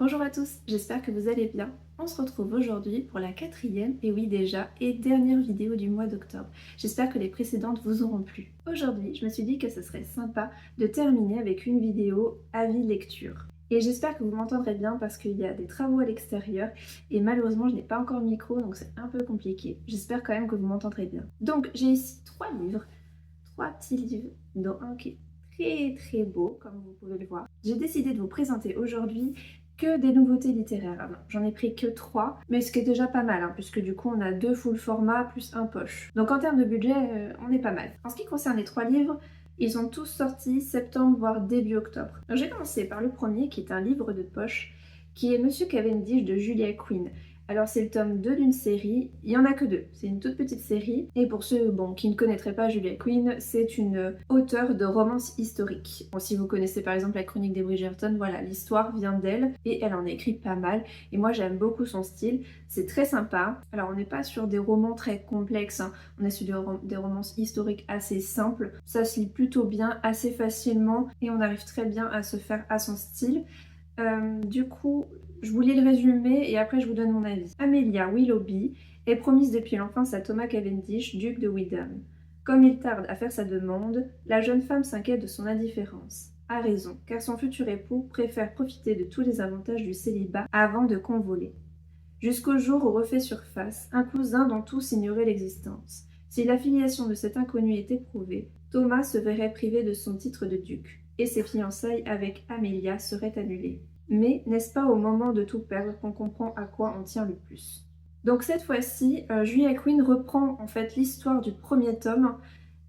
Bonjour à tous, j'espère que vous allez bien. On se retrouve aujourd'hui pour la quatrième, et oui déjà, et dernière vidéo du mois d'octobre. J'espère que les précédentes vous auront plu. Aujourd'hui, je me suis dit que ce serait sympa de terminer avec une vidéo avis lecture. Et j'espère que vous m'entendrez bien parce qu'il y a des travaux à l'extérieur et malheureusement je n'ai pas encore de micro donc c'est un peu compliqué. J'espère quand même que vous m'entendrez bien. Donc j'ai ici trois livres, trois petits livres, dont un qui est très beau comme vous pouvez le voir. J'ai décidé de vous présenter aujourd'hui que des nouveautés littéraires. Alors, j'en ai pris que 3, mais ce qui est déjà pas mal, hein, puisque du coup on a 2 full format plus un poche. Donc en termes de budget, on est pas mal. En ce qui concerne les 3 livres, ils sont tous sortis septembre voire début octobre. J'ai commencé par le premier qui est un livre de poche, qui est Monsieur Cavendish de Julia Quinn. Alors c'est le tome 2 d'une série, il n'y en a que 2, c'est une toute petite série. Et pour ceux qui ne connaîtraient pas Julia Quinn, c'est une auteure de romances historiques. Bon, si vous connaissez par exemple la Chronique des Bridgerton, voilà, l'histoire vient d'elle et elle en a écrit pas mal. Et moi j'aime beaucoup son style, c'est très sympa. Alors on n'est pas sur des romans très complexes, hein. On est sur des romances historiques assez simples. Ça se lit plutôt bien, assez facilement et on arrive très bien à se faire à son style. Du coup, je vous lis le résumé et après je vous donne mon avis. Amelia Willoughby est promise depuis l'enfance à Thomas Cavendish, duc de Wyndham. Comme il tarde à faire sa demande, la jeune femme s'inquiète de son indifférence. A raison, car son futur époux préfère profiter de tous les avantages du célibat avant de convoler. Jusqu'au jour où refait surface un cousin dont tous ignoraient l'existence. Si l'affiliation de cet inconnu était prouvée, Thomas se verrait privé de son titre de duc, et ses fiançailles avec Amelia seraient annulées. Mais n'est-ce pas au moment de tout perdre qu'on comprend à quoi on tient le plus? Donc cette fois-ci, Julia Quinn reprend en fait l'histoire du premier tome,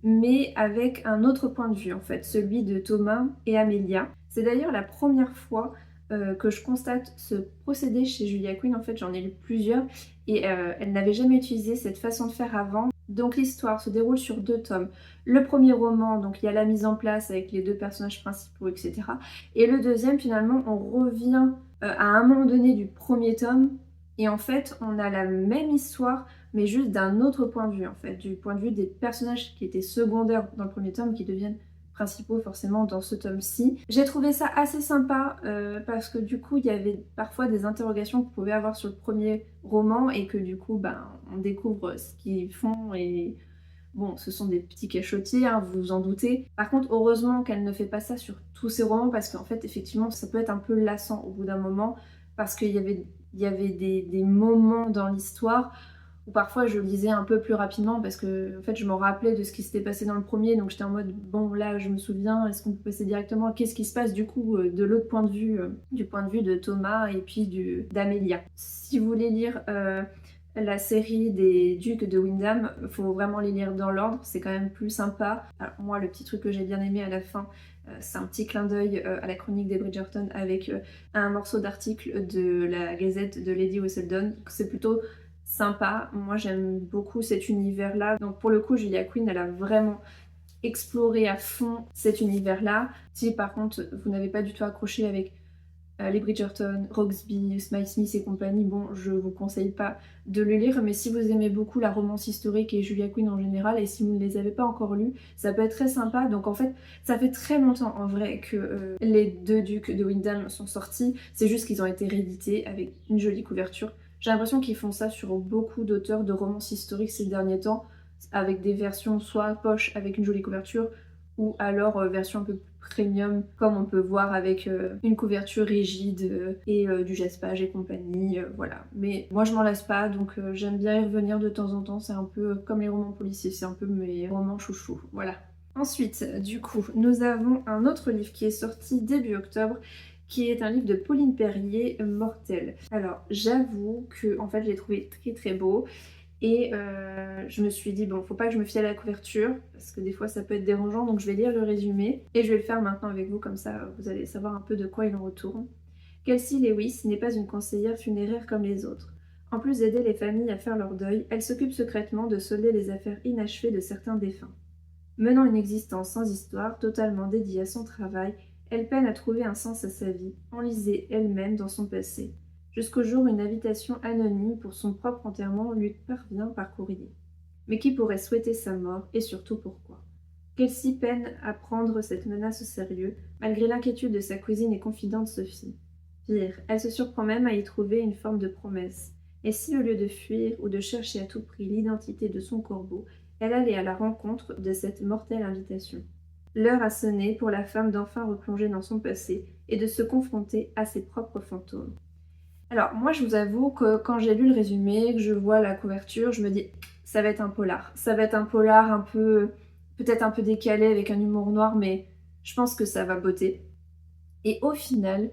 mais avec un autre point de vue en fait, celui de Thomas et Amelia. C'est d'ailleurs la première fois que je constate ce procédé chez Julia Quinn. En fait, j'en ai lu plusieurs et elle n'avait jamais utilisé cette façon de faire avant. Donc l'histoire se déroule sur 2 tomes. Le premier roman, donc il y a la mise en place avec les 2 personnages principaux, etc. Et le deuxième, finalement, on revient à un moment donné du premier tome et en fait, on a la même histoire mais juste d'un autre point de vue en fait, du point de vue des personnages qui étaient secondaires dans le premier tome qui deviennent principaux forcément dans ce tome-ci. J'ai trouvé ça assez sympa parce que du coup il y avait parfois des interrogations qu'on pouvait avoir sur le premier roman et que du coup on découvre ce qu'ils font et bon, ce sont des petits cachotiers, hein, vous vous en doutez. Par contre, heureusement qu'elle ne fait pas ça sur tous ses romans parce qu'en fait, effectivement, ça peut être un peu lassant au bout d'un moment parce qu'il y avait des moments dans l'histoire où parfois je lisais un peu plus rapidement parce que en fait, je me rappelais de ce qui s'était passé dans le premier, donc j'étais en mode bon là je me souviens, est-ce qu'on peut passer directement, qu'est-ce qui se passe du coup de l'autre point de vue, du point de vue de Thomas et puis d'Amélia. Si vous voulez lire la série des Ducs de Wyndham, faut vraiment les lire dans l'ordre, c'est quand même plus sympa. Alors moi, le petit truc que j'ai bien aimé à la fin, c'est un petit clin d'œil à la Chronique des Bridgerton avec un morceau d'article de la Gazette de Lady Whistledown. C'est plutôt sympa. Moi, j'aime beaucoup cet univers-là. Donc pour le coup, Julia Quinn, elle a vraiment exploré à fond cet univers-là. Si par contre, vous n'avez pas du tout accroché avec les Bridgerton, Roxby, Smile Smith et compagnie, bon, je vous conseille pas de le lire, mais si vous aimez beaucoup la romance historique et Julia Quinn en général, et si vous ne les avez pas encore lus, ça peut être très sympa. Donc en fait, ça fait très longtemps en vrai que les 2 ducs de Wyndham sont sortis, c'est juste qu'ils ont été réédités avec une jolie couverture. J'ai l'impression qu'ils font ça sur beaucoup d'auteurs de romances historiques ces derniers temps, avec des versions soit poche avec une jolie couverture, ou alors version un peu plus premium comme on peut voir avec une couverture rigide et du jaspage et compagnie, voilà. Mais moi je m'en lasse pas donc j'aime bien y revenir de temps en temps, c'est un peu comme les romans policiers, c'est un peu mes romans chouchous, voilà. Ensuite, du coup, nous avons un autre livre qui est sorti début octobre qui est un livre de Pauline Perrier, Mortel. Alors j'avoue que en fait je l'ai trouvé très très beau. Et je me suis dit, bon, faut pas que je me fie à la couverture, parce que des fois ça peut être dérangeant, donc je vais lire le résumé, et je vais le faire maintenant avec vous, comme ça vous allez savoir un peu de quoi il en retourne. Kelsey Lewis n'est pas une conseillère funéraire comme les autres. En plus d'aider les familles à faire leur deuil, elle s'occupe secrètement de solder les affaires inachevées de certains défunts. Menant une existence sans histoire, totalement dédiée à son travail, elle peine à trouver un sens à sa vie, enlisée elle-même dans son passé, jusqu'au jour où une invitation anonyme pour son propre enterrement lui parvient par courrier. Mais qui pourrait souhaiter sa mort, et surtout pourquoi? Kelsey peine à prendre cette menace au sérieux, malgré l'inquiétude de sa cousine et confidente Sophie. Pire, elle se surprend même à y trouver une forme de promesse. Et si au lieu de fuir ou de chercher à tout prix l'identité de son corbeau, elle allait à la rencontre de cette mortelle invitation? L'heure a sonné pour la femme d'enfin replonger dans son passé et de se confronter à ses propres fantômes. Alors moi je vous avoue que quand j'ai lu le résumé, que je vois la couverture, je me dis ça va être un polar. Ça va être un polar un peu, peut-être un peu décalé avec un humour noir, mais je pense que ça va botter. Et au final,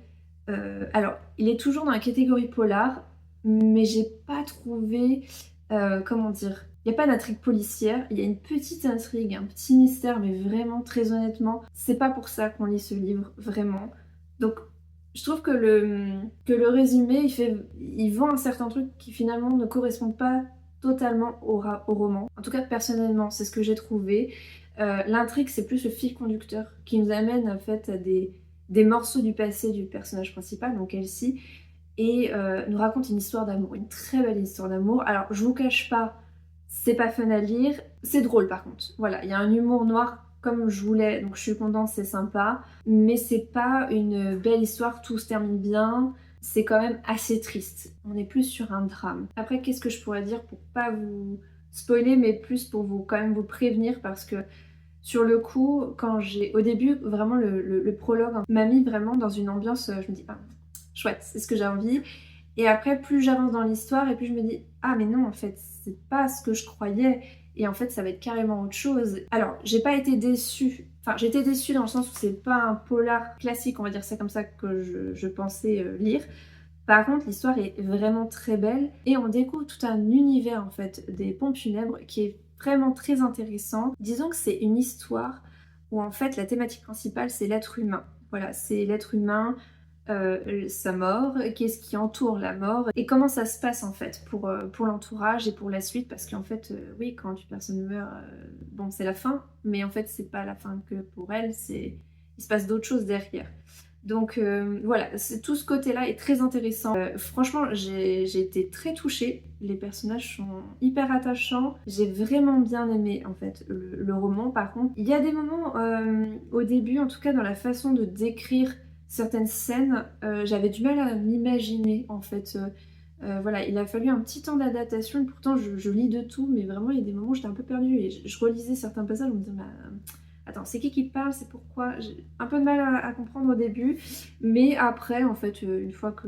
alors il est toujours dans la catégorie polar, mais j'ai pas trouvé, comment dire, il n'y a pas d'intrigue policière, il y a une petite intrigue, un petit mystère, mais vraiment, très honnêtement, c'est pas pour ça qu'on lit ce livre, vraiment. Donc je trouve que le résumé, il vend un certain truc qui finalement ne correspond pas totalement au roman. En tout cas, personnellement, c'est ce que j'ai trouvé. L'intrigue, c'est plus le fil conducteur qui nous amène en fait à des morceaux du passé du personnage principal, donc Elsie, et nous raconte une histoire d'amour, une très belle histoire d'amour. Alors, je vous cache pas, c'est pas fun à lire, c'est drôle par contre. Voilà, il y a un humour noir comme je voulais, donc je suis contente, c'est sympa, mais c'est pas une belle histoire, tout se termine bien. C'est quand même assez triste. On est plus sur un drame. Après, qu'est-ce que je pourrais dire pour pas vous spoiler, mais plus pour vous quand même vous prévenir parce que sur le coup, au début, vraiment le prologue m'a mis vraiment dans une ambiance, je me dis, ah, chouette, c'est ce que j'ai envie. Et après, plus j'avance dans l'histoire, et plus je me dis, ah mais non, en fait, c'est pas ce que je croyais, et en fait, ça va être carrément autre chose. Alors, j'ai pas été déçue, enfin, j'étais déçue dans le sens où c'est pas un polar classique, on va dire ça comme ça, que je pensais lire. Par contre, l'histoire est vraiment très belle et on découvre tout un univers en fait des pompes funèbres qui est vraiment très intéressant. Disons que c'est une histoire où en fait la thématique principale c'est l'être humain. Voilà, c'est l'être humain, sa mort, qu'est-ce qui entoure la mort et comment ça se passe en fait pour l'entourage et pour la suite parce qu'en fait, oui, quand une personne meurt, bon, c'est la fin, mais en fait, c'est pas la fin que pour elle, il se passe d'autres choses derrière. Donc voilà, tout ce côté-là est très intéressant. Franchement, j'ai été très touchée. Les personnages sont hyper attachants. J'ai vraiment bien aimé en fait le roman. Par contre, il y a des moments au début, en tout cas dans la façon de décrire certaines scènes, j'avais du mal à m'imaginer en fait. Voilà, il a fallu un petit temps d'adaptation. Pourtant, je lis de tout, mais vraiment, il y a des moments où j'étais un peu perdue et je relisais certains passages, je me disais, bah, attends, c'est qui parle, c'est pourquoi? J'ai un peu de mal à comprendre au début, mais après, en fait, une fois que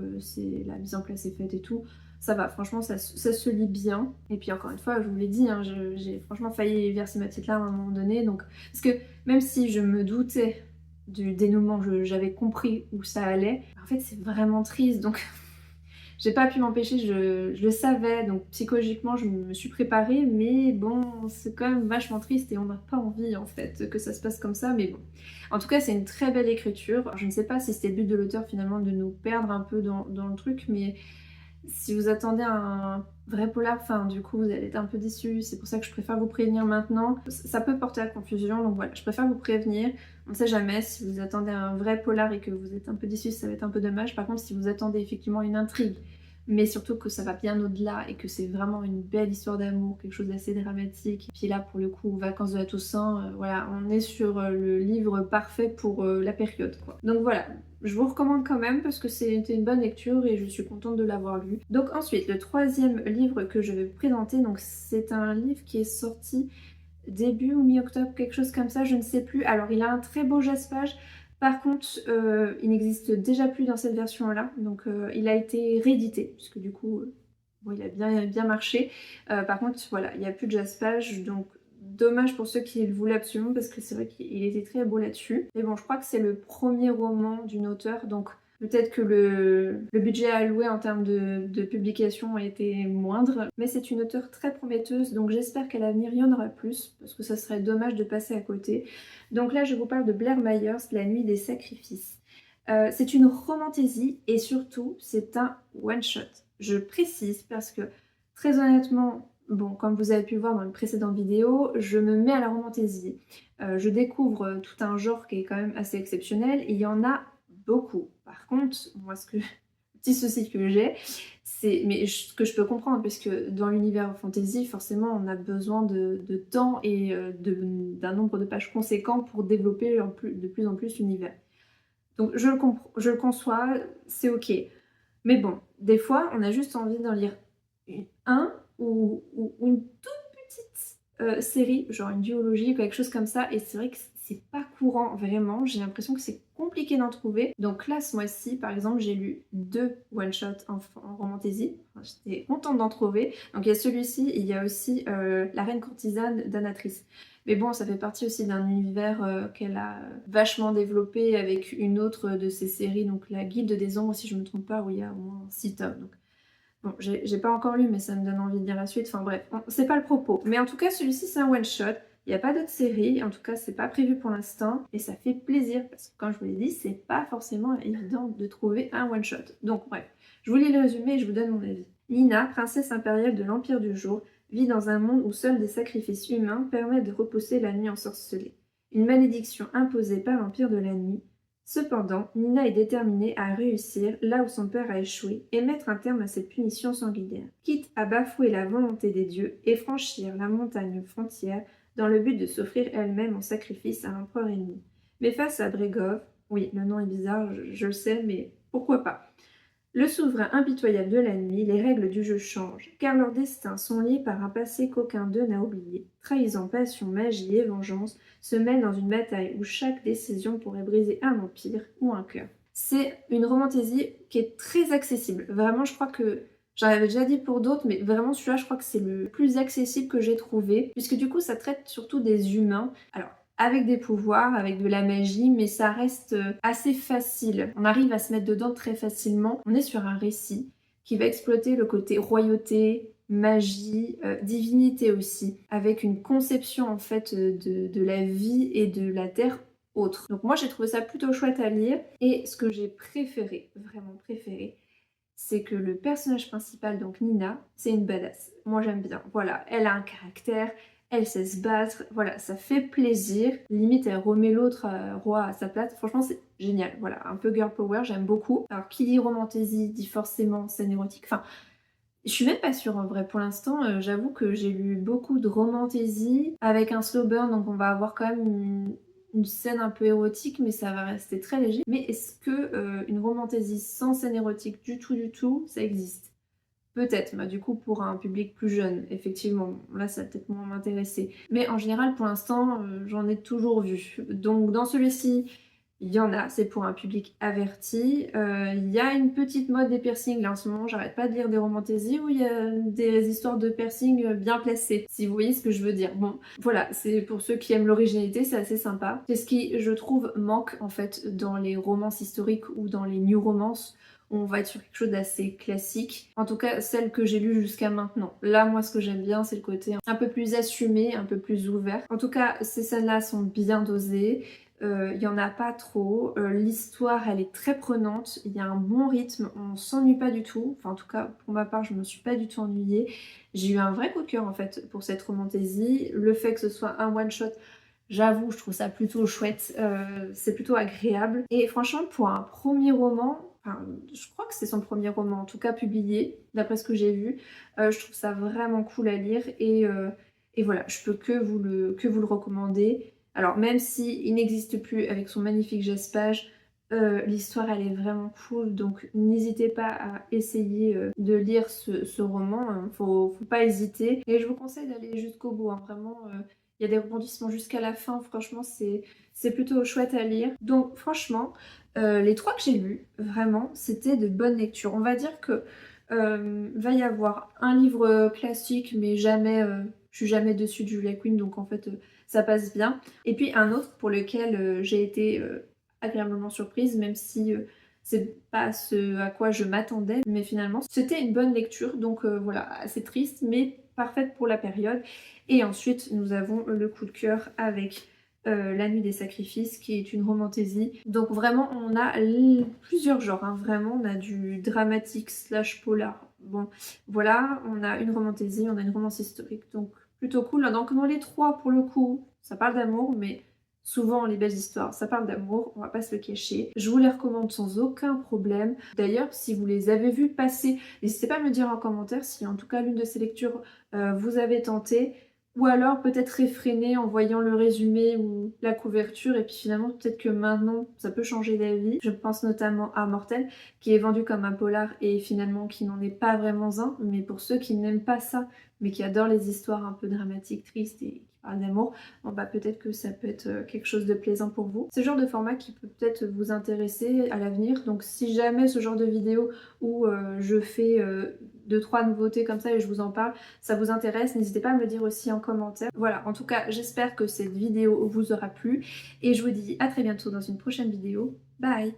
la mise en place est faite et tout, ça va, franchement, ça se lit bien. Et puis encore une fois, je vous l'ai dit, hein, j'ai franchement failli verser ma petite larme à un moment donné, donc... Parce que même si je me doutais du dénouement, j'avais compris où ça allait, en fait, c'est vraiment triste, donc... J'ai pas pu m'empêcher, je le savais, donc psychologiquement je me suis préparée, mais bon, c'est quand même vachement triste et on n'a pas envie en fait que ça se passe comme ça, mais bon. En tout cas, c'est une très belle écriture. Alors, je ne sais pas si c'était le but de l'auteur finalement de nous perdre un peu dans le truc, mais si vous attendez un vrai polar, enfin du coup vous allez être un peu déçus, c'est pour ça que je préfère vous prévenir maintenant. Ça peut porter à confusion, donc voilà, je préfère vous prévenir. On ne sait jamais, si vous attendez un vrai polar et que vous êtes un peu déçus, ça va être un peu dommage. Par contre, si vous attendez effectivement une intrigue, mais surtout que ça va bien au-delà et que c'est vraiment une belle histoire d'amour, quelque chose d'assez dramatique. Et puis là, pour le coup, Vacances de la Toussaint, voilà, on est sur le livre parfait pour la période, quoi. Donc voilà, je vous recommande quand même parce que c'était une bonne lecture et je suis contente de l'avoir lu. Donc ensuite, le troisième livre que je vais vous présenter, donc c'est un livre qui est sorti début ou mi-octobre, quelque chose comme ça, je ne sais plus. Alors il a un très beau jaspage. Par contre, il n'existe déjà plus dans cette version-là, donc il a été réédité, puisque du coup, bon, il a bien marché. Par contre, voilà, il n'y a plus de jaspage, donc dommage pour ceux qui le voulaient absolument, parce que c'est vrai qu'il était très beau là-dessus. Mais bon, je crois que c'est le premier roman d'une auteure, donc peut-être que le budget alloué en termes de publication a été moindre, mais c'est une auteure très prometteuse, donc j'espère qu'à l'avenir il y en aura plus, parce que ça serait dommage de passer à côté. Donc là je vous parle de Blair Myers, La nuit des sacrifices. C'est une romantaisie et surtout c'est un one-shot. Je précise parce que très honnêtement, bon, comme vous avez pu le voir dans une précédente vidéo, je me mets à la romantaisie. Je découvre tout un genre qui est quand même assez exceptionnel et il y en a beaucoup. Par contre, moi, le petit souci que j'ai, mais ce que je peux comprendre, puisque dans l'univers fantasy, forcément, on a besoin de temps et d'un nombre de pages conséquent pour développer de plus en plus l'univers. Donc je le conçois, c'est ok. Mais bon, des fois, on a juste envie d'en lire un ou une toute petite série, genre une duologie ou quelque chose comme ça, et c'est vrai que c'est pas courant, vraiment. J'ai l'impression que c'est compliqué d'en trouver. Donc là, ce mois-ci, par exemple, j'ai lu 2 one-shots en romantaisie. Enfin, j'étais contente d'en trouver. Donc il y a celui-ci, et il y a aussi La Reine Courtisane d'Anatrice. Mais bon, ça fait partie aussi d'un univers qu'elle a vachement développé avec une autre de ses séries, donc La Guilde des Ombres, si je me trompe pas, où il y a au moins 6 tomes. Donc bon, j'ai pas encore lu, mais ça me donne envie de lire la suite. Enfin bref, c'est pas le propos. Mais en tout cas, celui-ci, c'est un one-shot. Il n'y a pas d'autres séries. En tout cas, c'est pas prévu pour l'instant. Et ça fait plaisir parce que, comme je vous l'ai dit, c'est pas forcément évident de trouver un one-shot. Donc bref, je vous lis le résumé et je vous donne mon avis. Nina, princesse impériale de l'Empire du Jour, vit dans un monde où seuls des sacrifices humains permettent de repousser la nuit ensorcelée. Une malédiction imposée par l'Empire de la Nuit. Cependant, Nina est déterminée à réussir là où son père a échoué et mettre un terme à cette punition sanguinaire, quitte à bafouer la volonté des dieux et franchir la montagne frontière dans le but de s'offrir elle-même en sacrifice à l'empereur ennemi. Mais face à Bregov, oui, le nom est bizarre, je le sais, mais pourquoi pas. Le souverain impitoyable de la nuit, les règles du jeu changent, car leurs destins sont liés par un passé qu'aucun d'eux n'a oublié. Trahison, passion, magie et vengeance se mêlent dans une bataille où chaque décision pourrait briser un empire ou un cœur. C'est une romantaisie qui est très accessible. Vraiment, je crois que j'en avais déjà dit pour d'autres, mais vraiment celui-là, je crois que c'est le plus accessible que j'ai trouvé, puisque du coup, ça traite surtout des humains. Alors, avec des pouvoirs, avec de la magie, mais ça reste assez facile. On arrive à se mettre dedans très facilement. On est sur un récit qui va exploiter le côté royauté, magie, divinité aussi, avec une conception en fait de la vie et de la terre autre. Donc moi j'ai trouvé ça plutôt chouette à lire, et ce que j'ai préféré, vraiment préféré, c'est que le personnage principal, donc Nina, c'est une badass. Moi j'aime bien, voilà, elle a un caractère, elle sait se battre, voilà, ça fait plaisir. Limite elle remet l'autre roi à sa place, franchement c'est génial, voilà, un peu girl power, j'aime beaucoup. Alors qui dit romantaisie dit forcément scène érotique, enfin je suis même pas sûre en vrai pour l'instant, j'avoue que j'ai lu beaucoup de romantaisie avec un slow burn, donc on va avoir quand même une scène un peu érotique, mais ça va rester très léger. Mais est-ce que une romantaisie sans scène érotique du tout, ça existe? Peut-être, bah, du coup pour un public plus jeune, effectivement, là ça va peut-être moins m'intéresser. Mais en général pour l'instant j'en ai toujours vu. Donc dans celui-ci, il y en a, c'est pour un public averti. Il y a une petite mode des piercings, là en ce moment j'arrête pas de lire des romantaisies où il y a des histoires de piercing bien placées, si vous voyez ce que je veux dire. Bon, voilà, c'est pour ceux qui aiment l'originalité, c'est assez sympa. C'est ce qui, je trouve, manque en fait dans les romances historiques ou dans les new romances. On va être sur quelque chose d'assez classique. En tout cas, celle que j'ai lue jusqu'à maintenant. Là, moi, ce que j'aime bien, c'est le côté un peu plus assumé, un peu plus ouvert. En tout cas, ces scènes-là sont bien dosées. Il n'y en a pas trop. L'histoire, elle est très prenante. Il y a un bon rythme. On s'ennuie pas du tout. Enfin, en tout cas, pour ma part, je me suis pas du tout ennuyée. J'ai eu un vrai coup de cœur, en fait, pour cette romantaisie. Le fait que ce soit un one-shot, j'avoue, je trouve ça plutôt chouette. C'est plutôt agréable. Et franchement, pour un premier roman, enfin, je crois que c'est son premier roman, en tout cas publié, d'après ce que j'ai vu. Je trouve ça vraiment cool à lire et voilà, je peux que vous le recommander. Alors même s'il n'existe plus avec son magnifique gespage, l'histoire elle est vraiment cool, donc n'hésitez pas à essayer de lire ce roman, hein. Faut pas hésiter. Et je vous conseille d'aller jusqu'au bout, hein. Vraiment, il y a des rebondissements jusqu'à la fin, franchement c'est plutôt chouette à lire. Donc franchement, les trois que j'ai lus, vraiment, c'était de bonnes lectures. On va dire que va y avoir un livre classique, mais jamais, je suis jamais dessus de Julia Quinn, donc en fait ça passe bien. Et puis un autre pour lequel j'ai été agréablement surprise, même si c'est pas ce à quoi je m'attendais, mais finalement c'était une bonne lecture, donc voilà, assez triste, mais parfaite pour la période. Et ensuite nous avons le coup de cœur avec La Nuit des Sacrifices, qui est une romantaisie. Donc vraiment, on a plusieurs genres, hein. Vraiment, on a du dramatique slash polar. Bon, voilà, on a une romantaisie, on a une romance historique, donc plutôt cool. Donc dans les trois, pour le coup, ça parle d'amour, mais souvent les belles histoires, ça parle d'amour, on va pas se le cacher. Je vous les recommande sans aucun problème. D'ailleurs, si vous les avez vus passer, n'hésitez pas à me dire en commentaire si en tout cas l'une de ces lectures vous avez tenté. Ou alors peut-être réfréner en voyant le résumé ou la couverture et puis finalement peut-être que maintenant ça peut changer d'avis. Je pense notamment à Mortel qui est vendu comme un polar et finalement qui n'en est pas vraiment un, mais pour ceux qui n'aiment pas ça mais qui adorent les histoires un peu dramatiques, tristes et qui parlent d'amour, bon bah peut-être que ça peut être quelque chose de plaisant pour vous. C'est le genre de format qui peut peut-être vous intéresser à l'avenir, donc si jamais ce genre de vidéo où je fais 2-3 nouveautés comme ça et je vous en parle, ça vous intéresse, n'hésitez pas à me le dire aussi en commentaire. Voilà, en tout cas, j'espère que cette vidéo vous aura plu et je vous dis à très bientôt dans une prochaine vidéo. Bye!